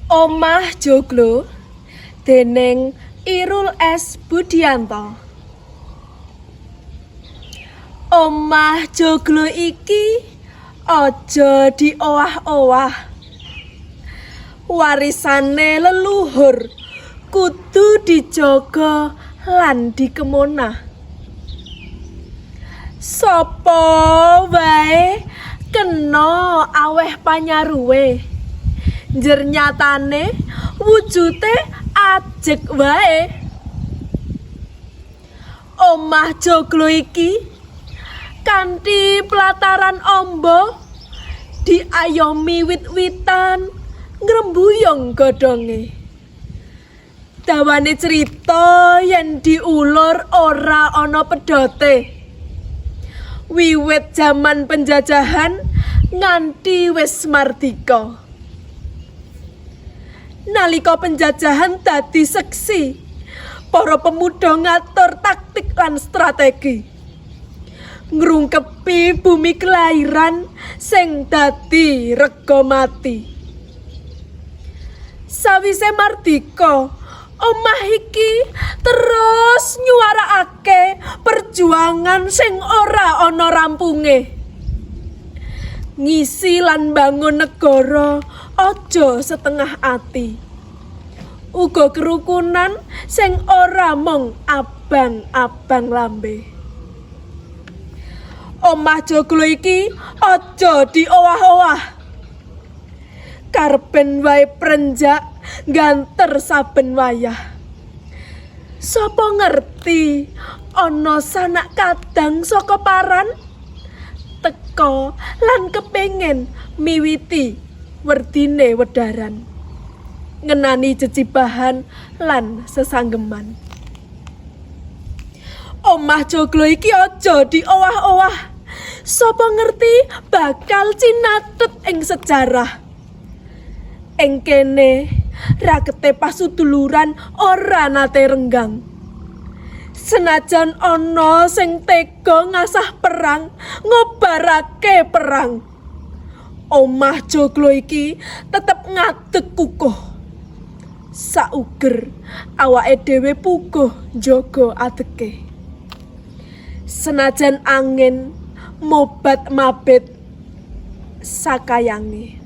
Omah Joglo dening Irul S. Budianto. Omah joglo iki aja diowah-owah. Warisane leluhur kudu dijaga lan dikemonah. Sapa wae kena aweh panyaruwe. Jernyatane wujute ajeg wae. Omah joglo iki kanthi pelataran amba diayomi wit-witan ngrembuyung godhonge. Dawane cerita yen diulur ora ana pedote. Wiwit jaman penjajahan nganti wis mardika. Nalika penjajahan dadi seksi, para pemuda ngatur taktik lan strategi. Ngrungkepi bumi kelahiran sing dadi rega mati. Sawise mardika, omah iki terus nyuarakake perjuangan sing ora ana rampunge. Ngisi lan bangun negara aja setengah ati. Uga kerukunan sing ora mung abang-abang lambe. Omah joglo iki aja diowah-owah. Karben wae prenjak ganter saben wayah. Sapa ngerti ana sanak kadang saka paran teka lan kepengin miwiti werdine wedaran. Ngenani jecibahan lan sesanggeman. Omah joglo iki aja diowah-owah. Sapa ngerti bakal cinatet ing sejarah. Ing kene rakete pasuduluran ora nate renggang. Senajan ana sing tega ngasah perang, ngobarake perang. Omah joglo iki tetep ngadeg kukuh. Sauger awake dhewe puguh njaga adeke. Senajan angin mobat mabit sakayange.